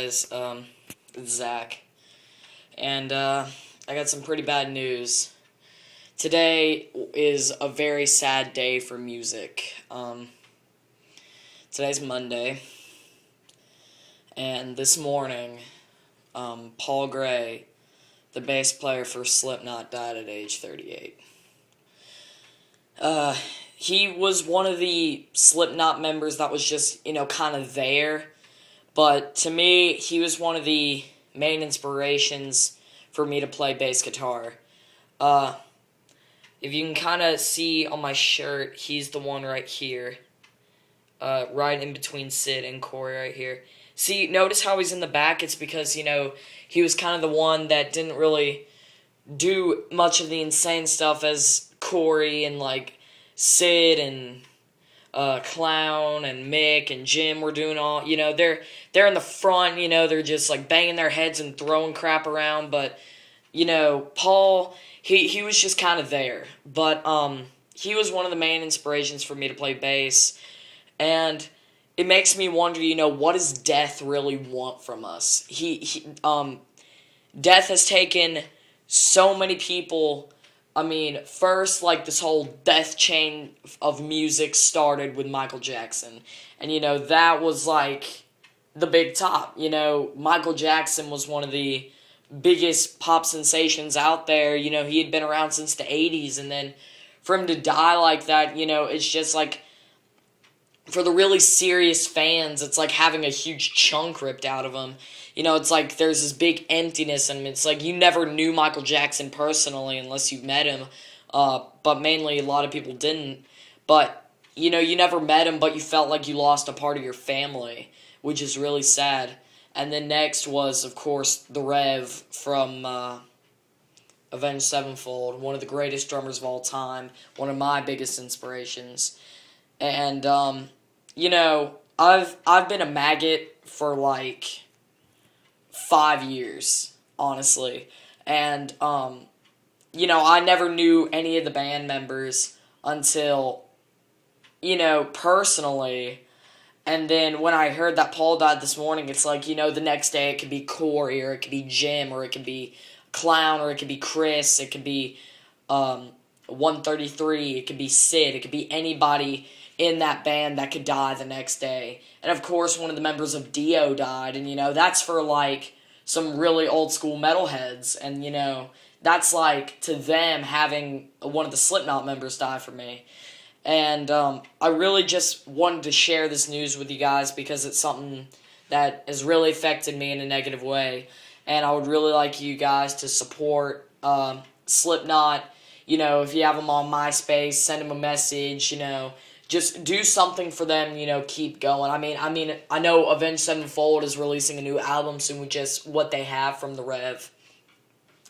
guys? It's Zach. And I got some pretty bad news. Today is a very sad day for music. Today's Monday. And this morning, Paul Gray, the bass player for Slipknot, died at age 38. He was one of the Slipknot members that was just, kind of there. But to me, he was one of the main inspirations for me to play bass guitar. If you can kind of see on my shirt, he's the one right here. Right in between Sid and Corey right here. See, notice how he's in the back? It's because, he was kind of the one that didn't really do much of the insane stuff as Corey and, Sid and Clown and Mick and Jim were doing all, they're in the front, they're just, banging their heads and throwing crap around, but, Paul, he was just kind of there, but, he was one of the main inspirations for me to play bass, and it makes me wonder, what does death really want from us? Death has taken so many people. First, this whole death chain of music started with Michael Jackson. And, that was, the big top. Michael Jackson was one of the biggest pop sensations out there. He had been around since the 80s. And then for him to die like that, it's just, for the really serious fans, it's like having a huge chunk ripped out of them. It's like there's this big emptiness, and it's like you never knew Michael Jackson personally unless you met him, but mainly a lot of people didn't. But, you never met him, but you felt like you lost a part of your family, which is really sad. And then next was, of course, the Rev from Avenged Sevenfold, one of the greatest drummers of all time, one of my biggest inspirations. And, I've been a maggot for, 5 years, honestly. And, I never knew any of the band members until, personally. And then when I heard that Paul died this morning, it's the next day it could be Corey, or it could be Jim, or it could be Clown, or it could be Chris, it could be, 133, it could be Sid, it could be anybody in that band that could die the next day. And of course, one of the members of Dio died, and that's for some really old school metalheads, and that's to them having one of the Slipknot members die for me. And I really just wanted to share this news with you guys because it's something that has really affected me in a negative way, and I would really like you guys to support Slipknot. If you have them on MySpace, send them a message, just do something for them, keep going. I know Avenged Sevenfold is releasing a new album soon with just what they have from the Rev,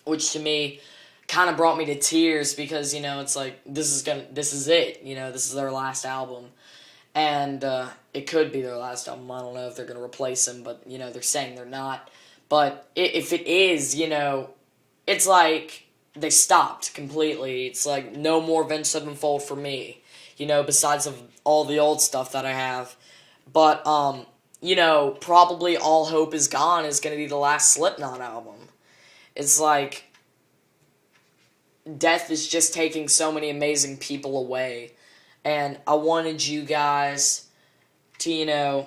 which to me kind of brought me to tears because, it's this is it, this is their last album. And it could be their last album. I don't know if they're going to replace him, but, they're saying they're not. But if it is, it's they stopped completely. It's no more Avenged Sevenfold for me. Besides of all the old stuff that I have. But, probably All Hope Is Gone is going to be the last Slipknot album. It's death is just taking so many amazing people away. And I wanted you guys to,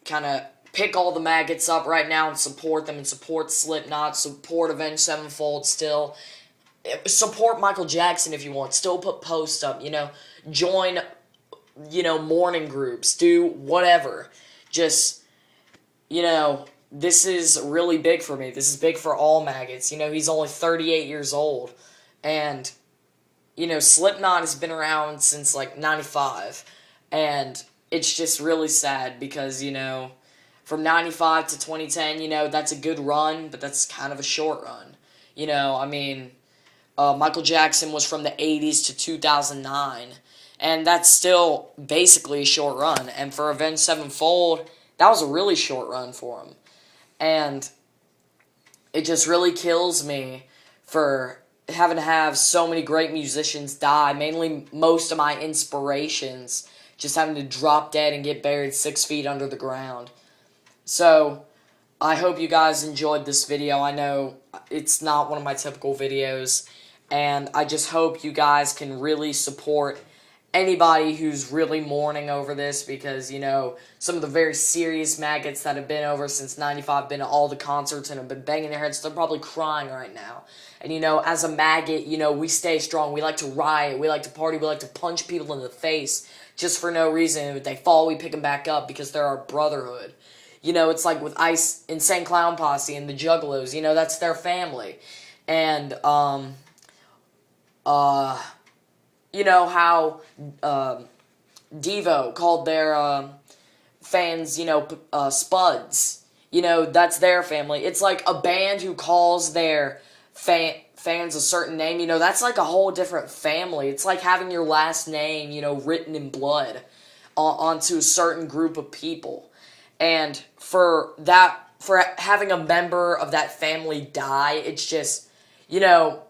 kind of pick all the maggots up right now and support them and support Slipknot, support Avenged Sevenfold still. Support Michael Jackson if you want. Still put posts up, join, mourning groups, do whatever. Just, this is really big for me. This is big for all maggots. He's only 38 years old. And, Slipknot has been around since, 95. And it's just really sad because, from 95 to 2010, that's a good run, but that's kind of a short run. Michael Jackson was from the 80s to 2009, and that's still basically a short run. And for Avenged Sevenfold, that was a really short run for him. And it just really kills me for having to have so many great musicians die, mainly most of my inspirations, just having to drop dead and get buried 6 feet under the ground. So, I hope you guys enjoyed this video. I know it's not one of my typical videos, and I just hope you guys can really support anybody who's really mourning over this, because, you know, some of the very serious maggots that have been over since 95, been to all the concerts and have been banging their heads, they're probably crying right now. And, you know, as a maggot, you know, we stay strong. We like to riot. We like to party. We like to punch people in the face just for no reason. If they fall, we pick them back up because they're our brotherhood. You know, it's like with Ice, Insane Clown Posse, and the Juggalos. You know, that's their family. And, you know how Devo called their fans, you know, Spuds. You know, that's their family. It's like a band who calls their fans a certain name. You know, that's like a whole different family. It's like having your last name, you know, written in blood onto a certain group of people. And for having a member of that family die, it's just, you know,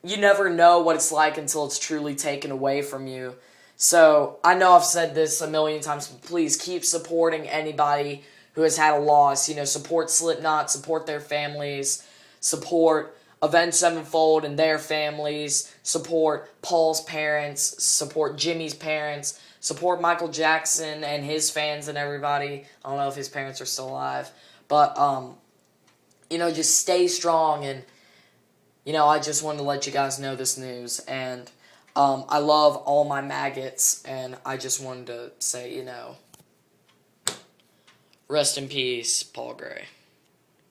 you never know what it's like until it's truly taken away from you. So, I know I've said this a million times, but please keep supporting anybody who has had a loss. You know, support Slipknot, support their families, support Avenged Sevenfold and their families, support Paul's parents, support Jimmy's parents, support Michael Jackson and his fans and everybody. I don't know if his parents are still alive. But, you know, just stay strong. And, you know, I just wanted to let you guys know this news. And I love all my maggots. And I just wanted to say, you know, rest in peace, Paul Gray.